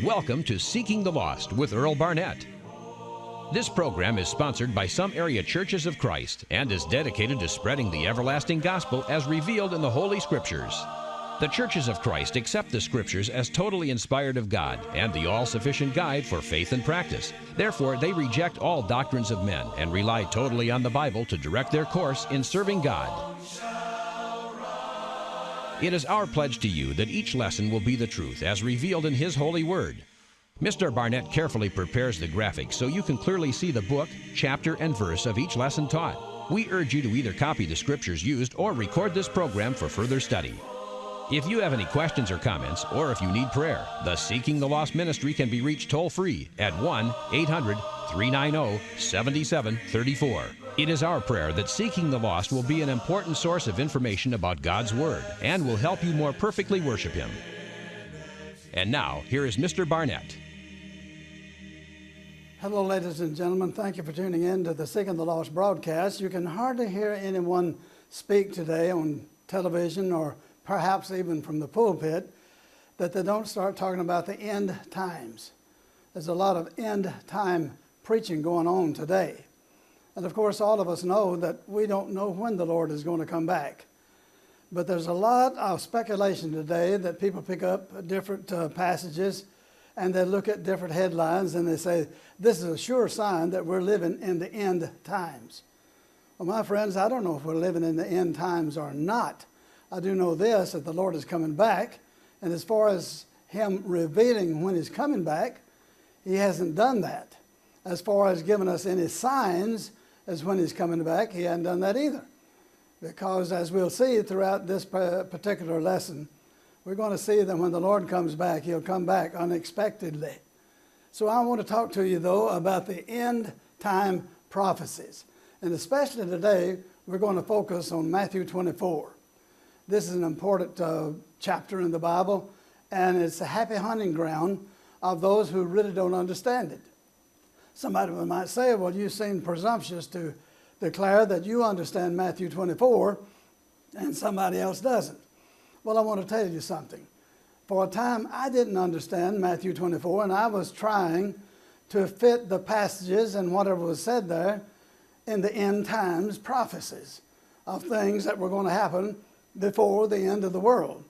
Welcome to Seeking the Lost with Earl Barnett. This program is sponsored by some area churches of Christ and is dedicated to spreading the everlasting gospel as revealed in the Holy Scriptures. The churches of Christ accept the Scriptures as totally inspired of God and the all-sufficient guide for faith and practice. Therefore, they reject all doctrines of men and rely totally on the Bible to direct their course in serving God. It is our pledge to you that each lesson will be the truth as revealed in His holy word. Mr. Barnett carefully prepares the graphics so you can clearly see the book, chapter, and verse of each lesson taught. We urge you to either copy the scriptures used or record this program for further study. If you have any questions or comments, or if you need prayer, the Seeking the Lost ministry can be reached toll-free at 1-800-390-7734. It is our prayer that Seeking the Lost will be an important source of information about God's Word and will help you more perfectly worship Him. And now, here is Mr. Barnett. Hello, ladies and gentlemen. Thank you for tuning in to the Seeking the Lost broadcast. You can hardly hear anyone speak today on television or perhaps even from the pulpit that they don't start talking about the end times. There's a lot of end time preaching going on today. And of course, all of us know that we don't know when the Lord is going to come back. But there's a lot of speculation today that people pick up different passages and they look at different headlines and they say, this is a sure sign that we're living in the end times. Well, my friends, I don't know if we're living in the end times or not. I do know this, that the Lord is coming back. And as far as Him revealing when He's coming back, He hasn't done that. As far as giving us any signs as when He's coming back, He hasn't done that either. Because as we'll see throughout this particular lesson, we're going to see that when the Lord comes back, He'll come back unexpectedly. So I want to talk to you, though, about the end time prophecies. And especially today, we're going to focus on Matthew 24. This is an important chapter in the Bible, and it's a happy hunting ground of those who really don't understand it. Somebody might say, well, you seem presumptuous to declare that you understand Matthew 24 and somebody else doesn't. Well, I want to tell you something. For a time, I didn't understand Matthew 24, and I was trying to fit the passages and whatever was said there in the end times prophecies of things that were going to happen before the end of the world.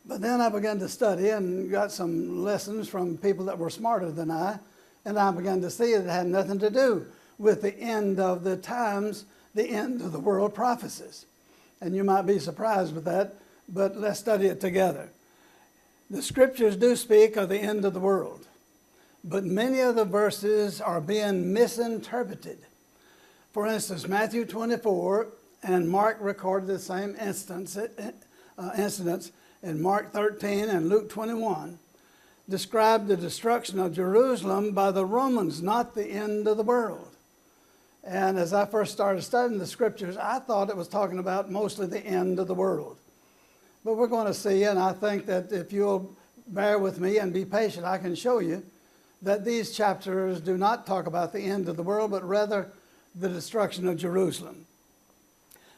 But then I began to study and got some lessons from people that were smarter than I, and I began to see it had nothing to do with the end of the times, the end of the world prophecies. And you might be surprised with that, but let's study it together. The scriptures do speak of the end of the world, but many of the verses are being misinterpreted. For instance, Matthew 24 and Mark recorded the same incidents in Mark 13 and Luke 21, described the destruction of Jerusalem by the Romans, not the end of the world. And as I first started studying the scriptures, I thought it was talking about mostly the end of the world. But we're going to see, and I think that if you'll bear with me and be patient, I can show you that these chapters do not talk about the end of the world, but rather the destruction of Jerusalem.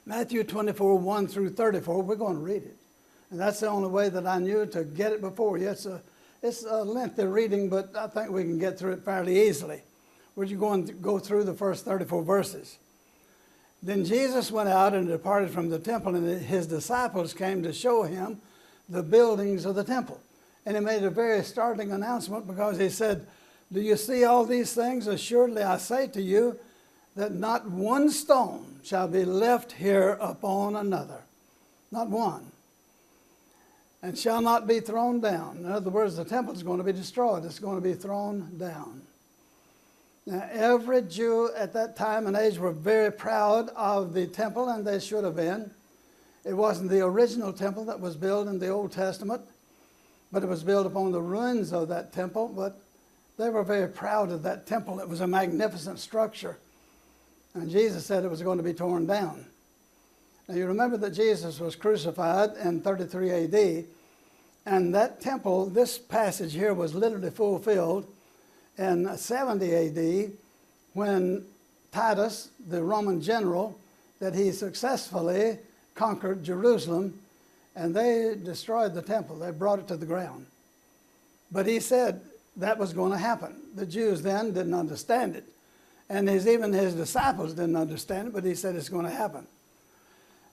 Matthew 24, 1 through 34, we're going to read it. And that's the only way that I knew to get it before you. It's a lengthy reading, but I think we can get through it fairly easily. We're going to go through the first 34 verses. Then Jesus went out and departed from the temple, and His disciples came to show Him the buildings of the temple. And He made a very startling announcement because He said, do you see all these things? Assuredly I say to you that not one stone shall be left here upon another. Not one. And shall not be thrown down. In other words, the temple is going to be destroyed. It's going to be thrown down. Now, every Jew at that time and age were very proud of the temple, and they should have been. It wasn't the original temple that was built in the Old Testament, but it was built upon the ruins of that temple. But they were very proud of that temple. It was a magnificent structure. And Jesus said it was going to be torn down. Now, you remember that Jesus was crucified in 33 AD, and that temple, this passage here, was literally fulfilled in 70 AD when Titus, the Roman general, that he successfully conquered Jerusalem, and they destroyed the temple. They brought it to the ground. But he said that was going to happen. The Jews then didn't understand it. And even his disciples didn't understand it, but he said it's going to happen.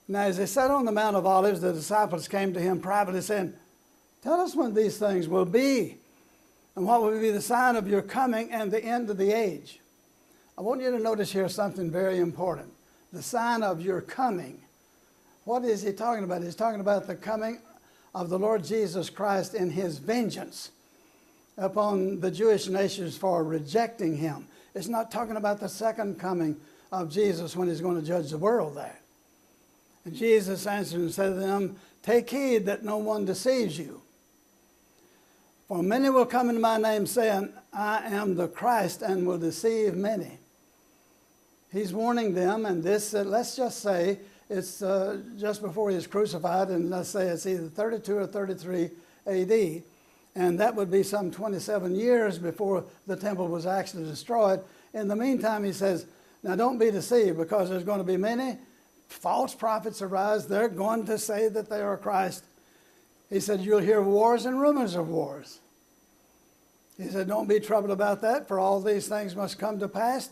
Now, as they sat on the Mount of Olives, the disciples came to him privately saying, "Tell us when these things will be, and what will be the sign of your coming and the end of the age." I want you to notice here something very important. The sign of your coming. What is he talking about? He's talking about the coming of the Lord Jesus Christ in his vengeance upon the Jewish nations for rejecting him. It's not talking about the second coming of Jesus when he's going to judge the world there. And Jesus answered and said to them, "Take heed that no one deceives you. For many will come in my name saying, 'I am the Christ,' and will deceive many." He's warning them, and this, let's just say, it's just before he was crucified, and let's say it's either 32 or 33 AD. And that would be some 27 years before the temple was actually destroyed. In the meantime, he says, now don't be deceived, because there's going to be many false prophets arise. They're going to say that they are Christ. He said, you'll hear wars and rumors of wars. He said, don't be troubled about that, for all these things must come to pass,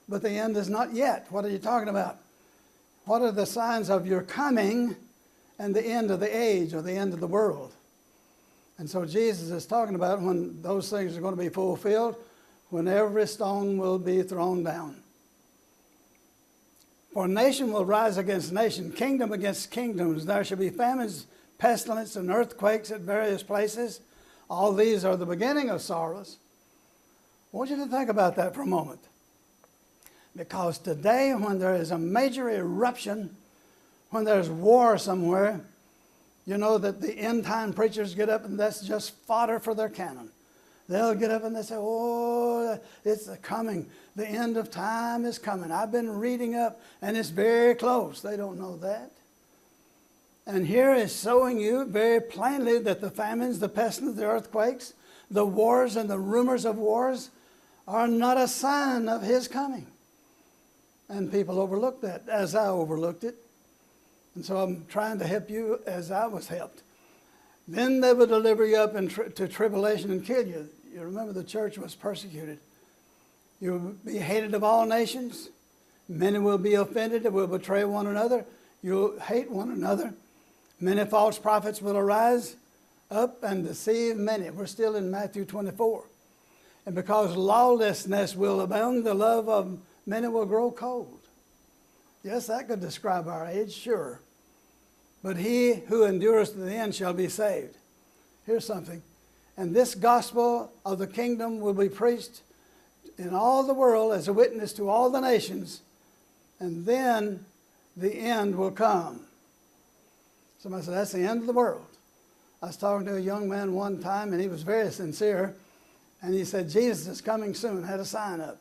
but the end is not yet. What are you talking about? What are the signs of your coming and the end of the age, or the end of the world? And so Jesus is talking about when those things are going to be fulfilled, when every stone will be thrown down. For nation will rise against nation, kingdom against kingdoms. There shall be famines, pestilence, and earthquakes at various places. All these are the beginning of sorrows. I want you to think about that for a moment. Because today, when there is a major eruption, when there's war somewhere, you know that the end-time preachers get up and that's just fodder for their cannon. They'll get up and they say, oh, it's coming. The end of time is coming. I've been reading up and it's very close. They don't know that. And here is showing you very plainly that the famines, the pestilence, the earthquakes, the wars and the rumors of wars are not a sign of his coming. And people overlook that, as I overlooked it. And so I'm trying to help you as I was helped. Then they will deliver you up to tribulation and kill you. You remember the church was persecuted. You will be hated of all nations. Many will be offended and will betray one another. You'll hate one another. Many false prophets will arise up and deceive many. We're still in Matthew 24. And because lawlessness will abound, the love of many will grow cold. Yes, that could describe our age, sure. But he who endures to the end shall be saved. Here's something. And this gospel of the kingdom will be preached in all the world as a witness to all the nations, and then the end will come. Somebody said, that's the end of the world. I was talking to a young man one time, and he was very sincere, and he said, Jesus is coming soon, had a sign up.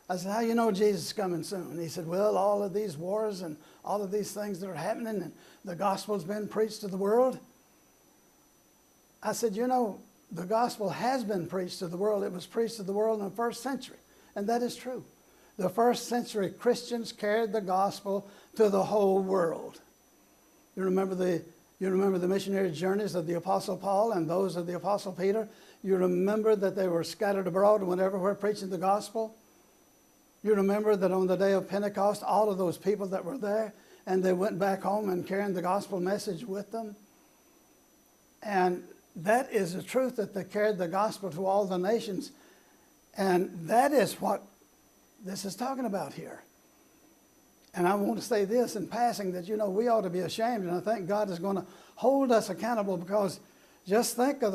I said, how do you know Jesus is coming soon? And he said, well, all of these wars and all of these things that are happening, and the gospel's been preached to the world. I said, you know, the gospel has been preached to the world. It was preached to the world in the first century, and that is true. The first century Christians carried the gospel to the whole world. You remember the missionary journeys of the Apostle Paul and those of the Apostle Peter? You remember that they were scattered abroad and went everywhere preaching the gospel? You remember that on the day of Pentecost, all of those people that were there, and they went back home and carrying the gospel message with them? And that is the truth, that they carried the gospel to all the nations. And that is what this is talking about here. And I want to say this in passing, that, you know, we ought to be ashamed, and I think God is going to hold us accountable, because just think of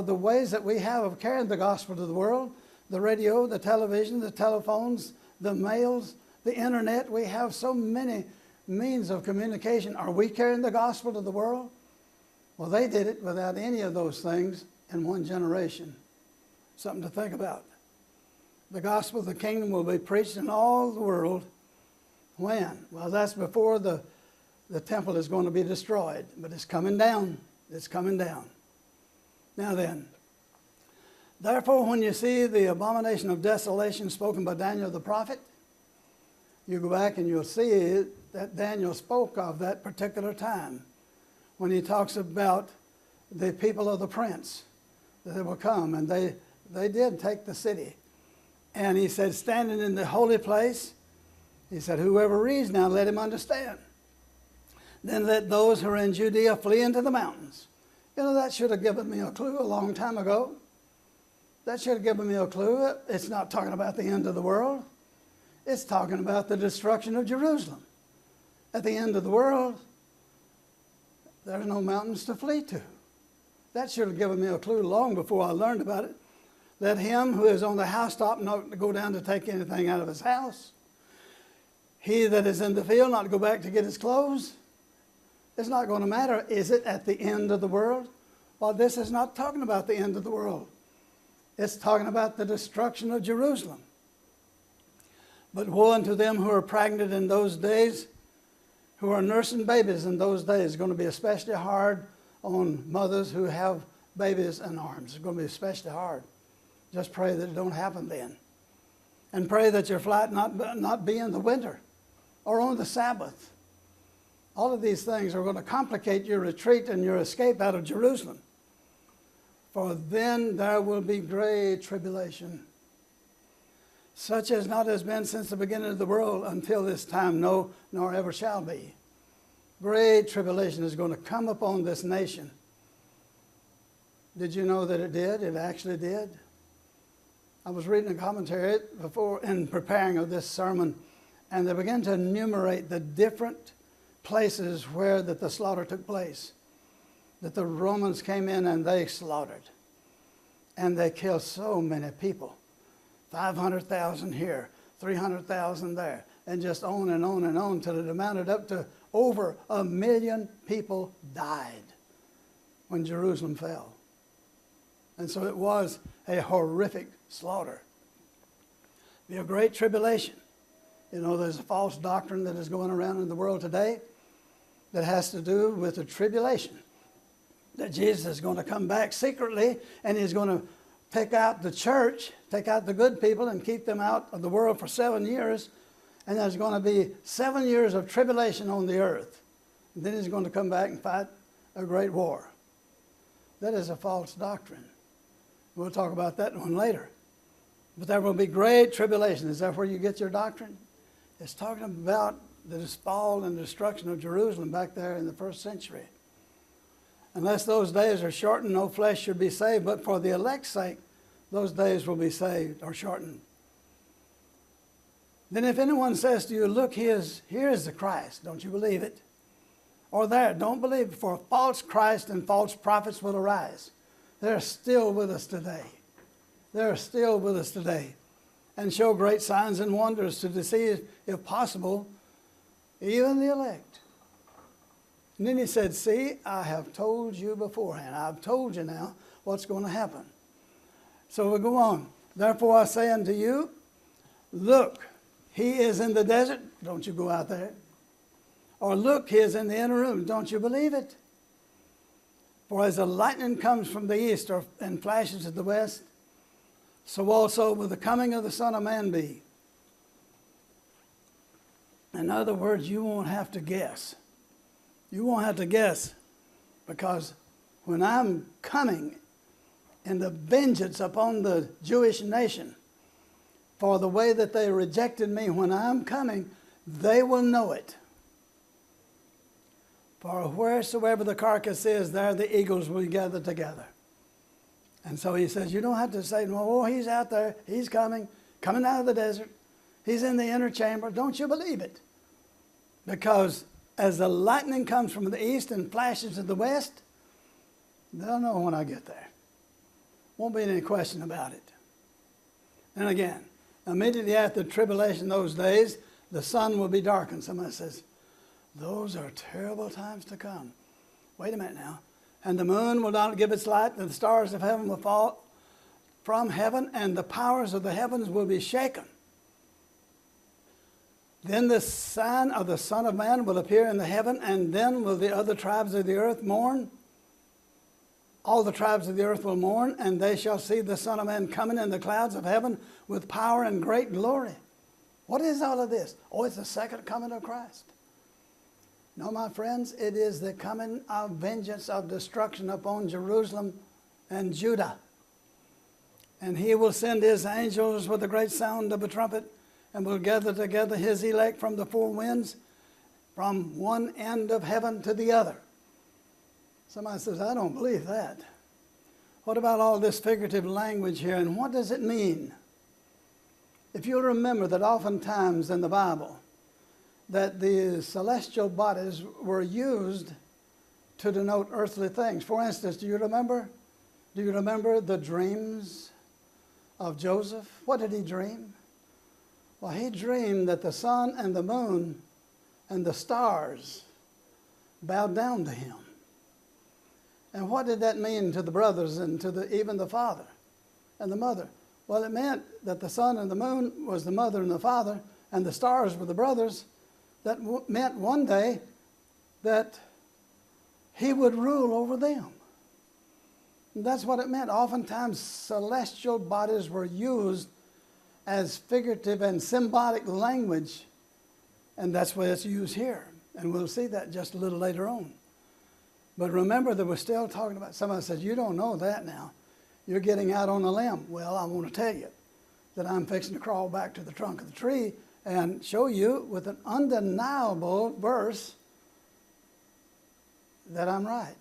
the ways that we have of carrying the gospel to the world. The radio, the television, the telephones, the mails, the internet. We have so many means of communication. Are we carrying the gospel to the world? Well, they did it without any of those things in one generation. Something to think about. The gospel of the kingdom will be preached in all the world. When? Well, that's before the temple is going to be destroyed. But it's coming down. It's coming down. Now then, therefore, when you see the abomination of desolation spoken by Daniel the prophet, you go back and you'll see that Daniel spoke of that particular time when he talks about the people of the prince, that they will come. And they did take the city. And he said, standing in the holy place, he said, whoever reads now, let him understand. Then let those who are in Judea flee into the mountains. You know, that should have given me a clue a long time ago. That should have given me a clue. It's not talking about the end of the world. It's talking about the destruction of Jerusalem. At the end of the world, there's no mountains to flee to. That should have given me a clue long before I learned about it. Let him who is on the housetop not go down to take anything out of his house. He that is in the field not go back to get his clothes. It's not going to matter. Is it at the end of the world? Well, this is not talking about the end of the world. It's talking about the destruction of Jerusalem. But woe unto them who are pregnant in those days, who are nursing babies in those days. It's going to be especially hard on mothers who have babies in arms. It's going to be especially hard. Just pray that it don't happen then. And pray that your flight not be in the winter or on the Sabbath. All of these things are going to complicate your retreat and your escape out of Jerusalem. For then there will be great tribulation, such as not has been since the beginning of the world until this time, no, nor ever shall be. Great tribulation is going to come upon this nation. Did you know that it did? It actually did. I was reading a commentary before in preparing of this sermon, and they began to enumerate the different places where that the slaughter took place. That the Romans came in and they slaughtered. And they killed so many people. 500,000 here, 300,000 there, and just on and on and on till it amounted up to over 1 million people died when Jerusalem fell. And so it was a horrific slaughter. Be a great tribulation. You know, there's a false doctrine that is going around in the world today that has to do with the tribulation. That Jesus is going to come back secretly and he's going to take out the church, take out the good people and keep them out of the world for 7 years. And there's going to be 7 years of tribulation on the earth. And then he's going to come back and fight a great war. That is a false doctrine. We'll talk about that one later. But there will be great tribulation. Is that where you get your doctrine? It's talking about the fall and destruction of Jerusalem back there in the first century. Unless those days are shortened, no flesh should be saved. But for the elect's sake, those days will be saved or shortened. Then if anyone says to you, look, here is the Christ, don't you believe it? Or there, don't believe it, for false Christ and false prophets will arise. They're still with us today. They're still with us today. And show great signs and wonders to deceive, if possible, even the elect. And then he said, see, I have told you beforehand. I've told you now what's going to happen. So we'll go on. Therefore I say unto you, look, he is in the desert. Don't you go out there. Or look, he is in the inner room. Don't you believe it? For as the lightning comes from the east and flashes to the west, so also will the coming of the Son of Man be. In other words, you won't have to guess. You won't have to guess, because when I'm coming in the vengeance upon the Jewish nation for the way that they rejected me, when I'm coming, they will know it. For wheresoever the carcass is, there the eagles will gather together. And so he says, you don't have to say, oh, he's out there, he's coming out of the desert, he's in the inner chamber. Don't you believe it? Because as the lightning comes from the east and flashes to the west, they'll know when I get there. Won't be any question about it. And again, immediately after the tribulation those days, the sun will be darkened. Somebody says, those are terrible times to come. Wait a minute now. And the moon will not give its light, and the stars of heaven will fall from heaven, and the powers of the heavens will be shaken. Then the sign of the Son of Man will appear in the heaven, and then will the other tribes of the earth mourn. All the tribes of the earth will mourn, and they shall see the Son of Man coming in the clouds of heaven with power and great glory. What is all of this? Oh, it's the second coming of Christ. No, my friends, it is the coming of vengeance of destruction upon Jerusalem and Judah. And he will send his angels with a great sound of a trumpet, and will gather together his elect from the four winds, from one end of heaven to the other. Somebody says, I don't believe that. What about all this figurative language here, and what does it mean? If you'll remember that oftentimes in the Bible, that the celestial bodies were used to denote earthly things. For instance, do you remember the dreams of Joseph? What did he dream? Well, he dreamed that the sun and the moon and the stars bowed down to him. And what did that mean to the brothers and to even the father and the mother? Well, it meant that the sun and the moon was the mother and the father, and the stars were the brothers. That meant one day that he would rule over them. And that's what it meant. Oftentimes, celestial bodies were used as figurative and symbolic language, and that's why it's used here. And we'll see that just a little later on. But remember that we're still talking about, somebody says, you don't know that now. You're getting out on a limb. Well, I want to tell you that I'm fixing to crawl back to the trunk of the tree and show you with an undeniable verse that I'm right.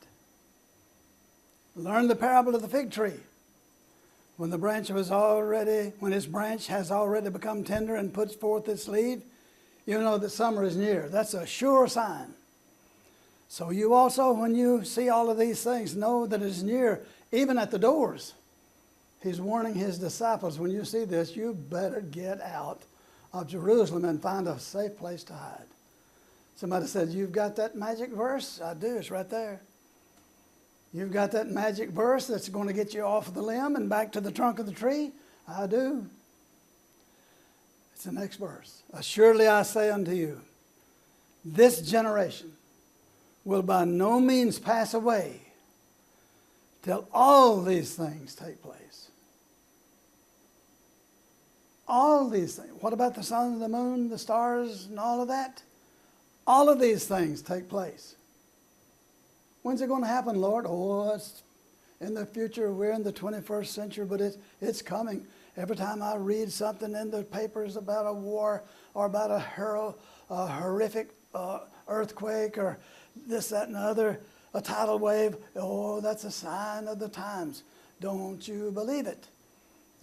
Learn the parable of the fig tree. When its branch has already become tender and puts forth its leaf, you know that summer is near. That's a sure sign. So you also, when you see all of these things, know that it is near, even at the doors. He's warning his disciples, when you see this, you better get out of Jerusalem and find a safe place to hide. Somebody said, you've got that magic verse? I do, it's right there. You've got that magic verse that's going to get you off of the limb and back to the trunk of the tree? I do. It's the next verse. Assuredly I say unto you, this generation will by no means pass away till all these things take place. All these things. What about the sun and the moon, the stars, and all of that? All of these things take place. When's it going to happen, Lord? Oh, it's in the future. We're in the 21st century, but it's coming. Every time I read something in the papers about a war or about a horrific earthquake or this, that, and the other, a tidal wave, oh, that's a sign of the times. Don't you believe it?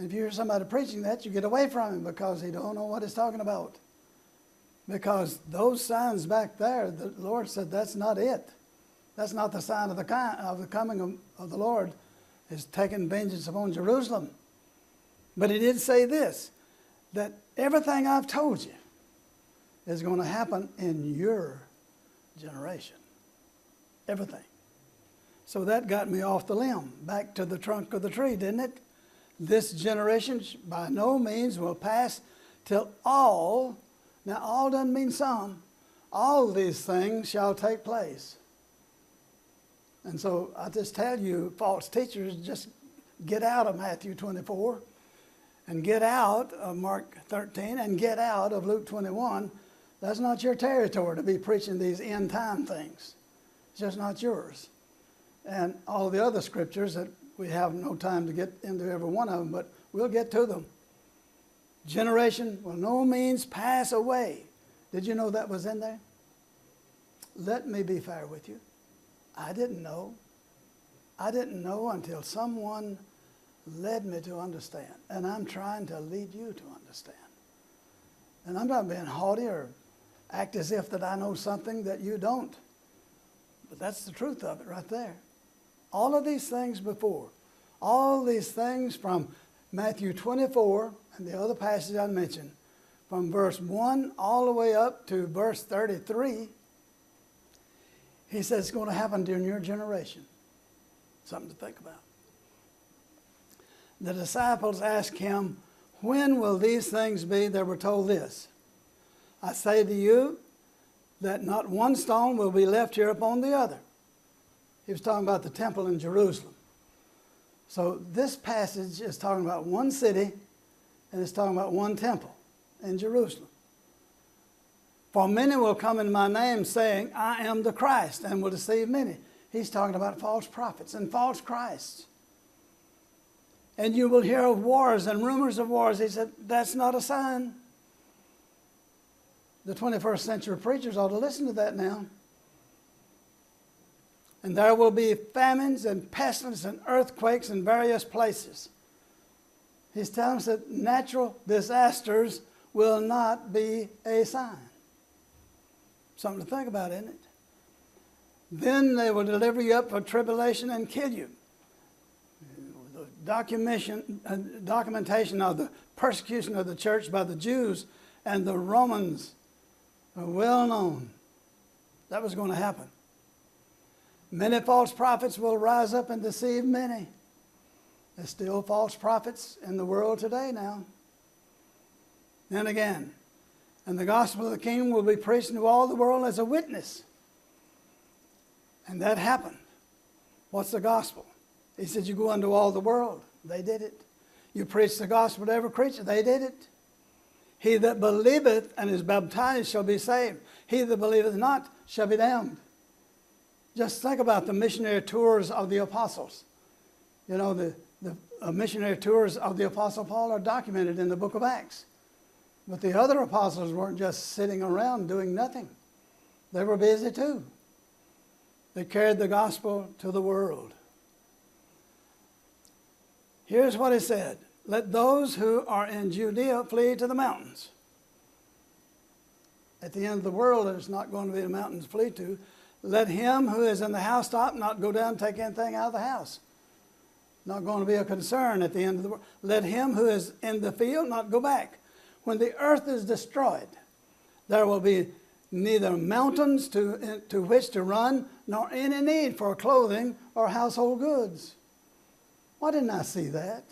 If you hear somebody preaching that, you get away from him because he don't know what he's talking about. Because those signs back there, the Lord said that's not it. That's not the sign of the coming of the Lord, is taking vengeance upon Jerusalem. But he did say this, that everything I've told you is going to happen in your generation. Everything. So that got me off the limb, back to the trunk of the tree, didn't it? This generation by no means will pass till all, now all doesn't mean some, all these things shall take place. And so I just tell you, false teachers, just get out of Matthew 24 and get out of Mark 13 and get out of Luke 21. That's not your territory to be preaching these end time things. It's just not yours. And all the other scriptures that we have no time to get into every one of them, but we'll get to them. Generation will no means pass away. Did you know that was in there? Let me be fair with you. I didn't know. I didn't know until someone led me to understand. And I'm trying to lead you to understand. And I'm not being haughty or act as if that I know something that you don't. But that's the truth of it right there. All of these things before, all these things from Matthew 24 and the other passage I mentioned, from verse 1 all the way up to verse 33, he says it's going to happen during your generation. Something to think about. The disciples asked him, when will these things be? They were told this. I say to you that not one stone will be left here upon the other. He was talking about the temple in Jerusalem. So this passage is talking about one city and it's talking about one temple in Jerusalem. For many will come in my name saying, I am the Christ, and will deceive many. He's talking about false prophets and false Christs. And you will hear of wars and rumors of wars. He said, that's not a sign. The 21st century preachers ought to listen to that now. And there will be famines and pestilence and earthquakes in various places. He's telling us that natural disasters will not be a sign. Something to think about, isn't it? Then they will deliver you up for tribulation and kill you. The documentation of the persecution of the church by the Jews and the Romans are well known. That was going to happen. Many false prophets will rise up and deceive many. There's still false prophets in the world today now. And again, and the gospel of the kingdom will be preached to all the world as a witness. And that happened. What's the gospel? He said, you go unto all the world. They did it. You preach the gospel to every creature. They did it. He that believeth and is baptized shall be saved. He that believeth not shall be damned. Just think about the missionary tours of the apostles. You know, the missionary tours of the Apostle Paul are documented in the book of Acts. But the other apostles weren't just sitting around doing nothing. They were busy too. They carried the gospel to the world. Here's what he said. Let those who are in Judea flee to the mountains. At the end of the world, there's not going to be a mountain to flee to. Let him who is in the housetop not go down and take anything out of the house. Not going to be a concern at the end of the world. Let him who is in the field not go back. When the earth is destroyed, there will be neither mountains to which to run, nor any need for clothing or household goods. Why didn't I see that?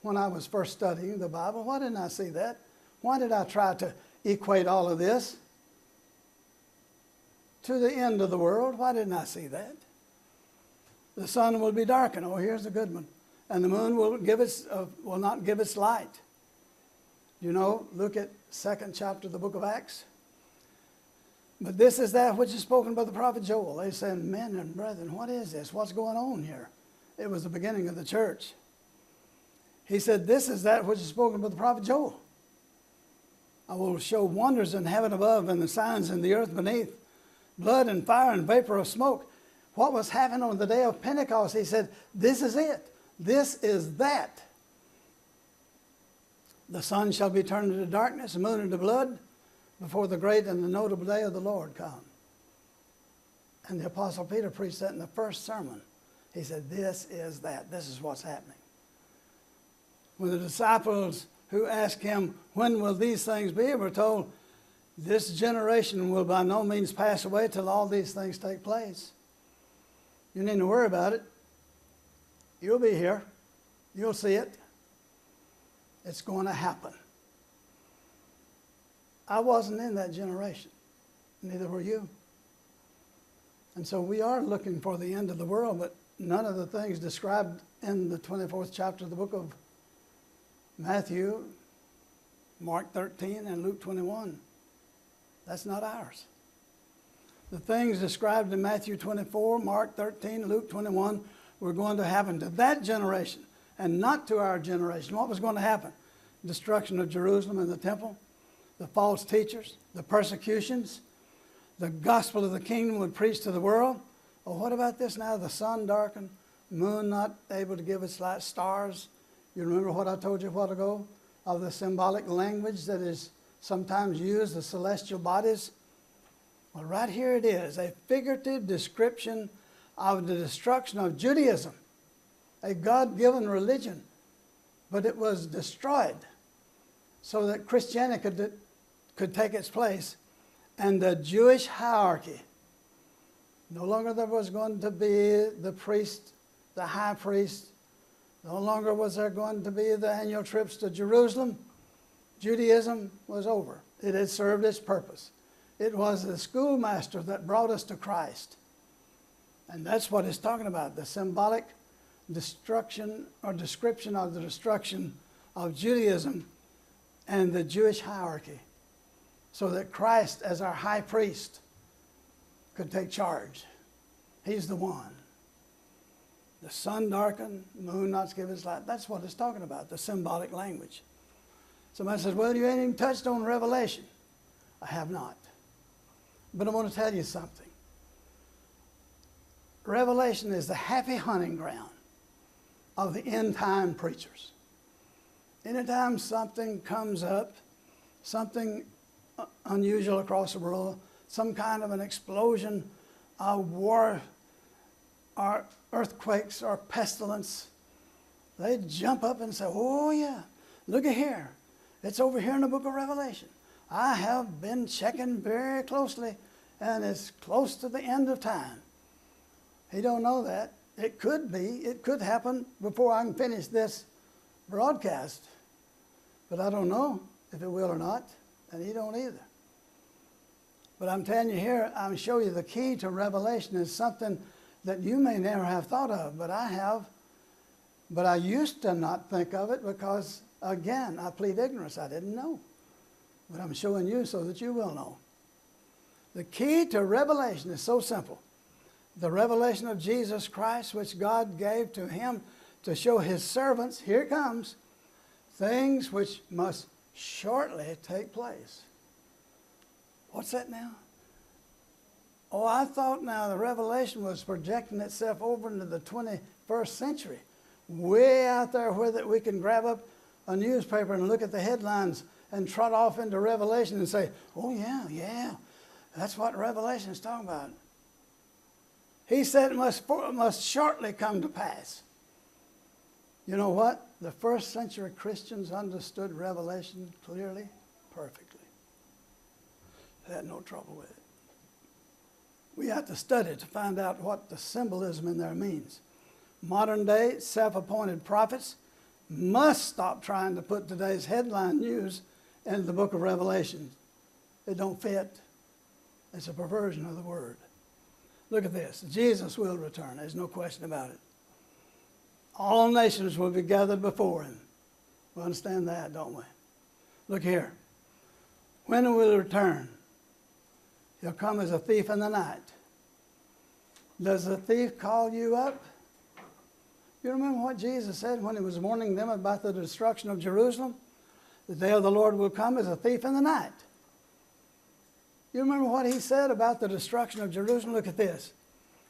When I was first studying the Bible, why didn't I see that? Why did I try to equate all of this to the end of the world? Why didn't I see that? The sun will be darkened. Oh, here's a good one. And the moon will not give its light. You know, look at 2nd chapter of the book of Acts. But this is that which is spoken by the prophet Joel. They said, men and brethren, what is this? What's going on here? It was the beginning of the church. He said, this is that which is spoken by the prophet Joel. I will show wonders in heaven above and the signs in the earth beneath, blood and fire and vapor of smoke. What was happening on the day of Pentecost? He said, this is it. This is that. The sun shall be turned into darkness, the moon into blood, before the great and the notable day of the Lord come. And the Apostle Peter preached that in the first sermon. He said, this is that. This is what's happening. When the disciples who asked him, when will these things be? Were told, this generation will by no means pass away till all these things take place. You need to worry about it. You'll be here. You'll see it. It's going to happen. I wasn't in that generation. Neither were you. And so we are looking for the end of the world, but none of the things described in the 24th chapter of the book of Matthew, Mark 13, and Luke 21, that's not ours. The things described in Matthew 24, Mark 13, Luke 21 were going to happen to that generation and not to our generation. What was going to happen? Destruction of Jerusalem and the temple, the false teachers, the persecutions, the gospel of the kingdom would preach to the world. Oh, what about this now? The sun darkened, moon not able to give its light, stars. You remember what I told you a while ago of the symbolic language that is sometimes used, the celestial bodies? Well, right here it is, a figurative description of the destruction of Judaism, a God-given religion, but it was destroyed so that Christianity could take its place, and the Jewish hierarchy. No longer there was going to be the priest, the high priest. No longer was there going to be the annual trips to Jerusalem. Judaism was over. It had served its purpose. It was the schoolmaster that brought us to Christ. And that's what it's talking about, the symbolic destruction or description of the destruction of Judaism and the Jewish hierarchy, so that Christ, as our high priest, could take charge. He's the one. The sun darkened, the moon not to give its light. That's what it's talking about, the symbolic language. Somebody says, well, you ain't even touched on Revelation. I have not. But I want to tell you something. Revelation is the happy hunting ground of the end time preachers. Anytime something comes up, something unusual across the world, some kind of an explosion, a war, or earthquakes, or pestilence, they jump up and say, oh yeah, look at here. It's over here in the book of Revelation. I have been checking very closely, and it's close to the end of time. He don't know that. It could be. It could happen before I can finish this broadcast. But I don't know if it will or not, and he don't either. But I'm telling you here, I'm showing you the key to Revelation is something that you may never have thought of, but I have. But I used to not think of it because, again, I plead ignorance. I didn't know. But I'm showing you so that you will know. The key to Revelation is so simple. The revelation of Jesus Christ, which God gave to him to show his servants, here it comes, things which must shortly take place. What's that now? Oh, I thought now the revelation was projecting itself over into the 21st century. Way out there where that we can grab up a newspaper and look at the headlines and trot off into Revelation and say, oh yeah, that's what Revelation is talking about. He said it must shortly come to pass. You know what? The first century Christians understood Revelation clearly, perfectly. They had no trouble with it. We have to study to find out what the symbolism in there means. Modern day self-appointed prophets must stop trying to put today's headline news into the book of Revelation. It don't fit. It's a perversion of the word. Look at this. Jesus will return. There's no question about it. All nations will be gathered before him. We understand that, don't we? Look here. When he will return, he'll come as a thief in the night. Does the thief call you up? You remember what Jesus said when he was warning them about the destruction of Jerusalem? The day of the Lord will come as a thief in the night. You remember what he said about the destruction of Jerusalem? Look at this.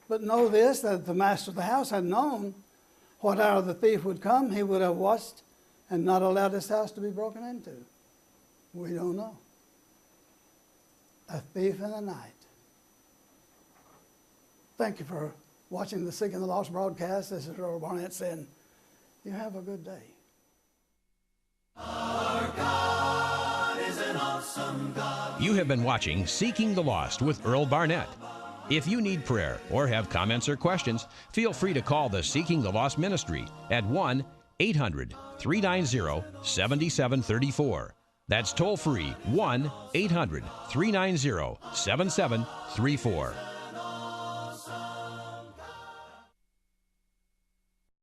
But know this, that if the master of the house had known what hour the thief would come, he would have watched and not allowed his house to be broken into. We don't know. A thief in the night. Thank you for watching the Seeking the Lost broadcast. This is Earl Barnett saying, you have a good day. Our God is an awesome God. You have been watching Seeking the Lost with Earl Barnett. If you need prayer or have comments or questions, feel free to call the Seeking the Lost Ministry at 1-800-390-7734. That's toll free, 1-800-390-7734.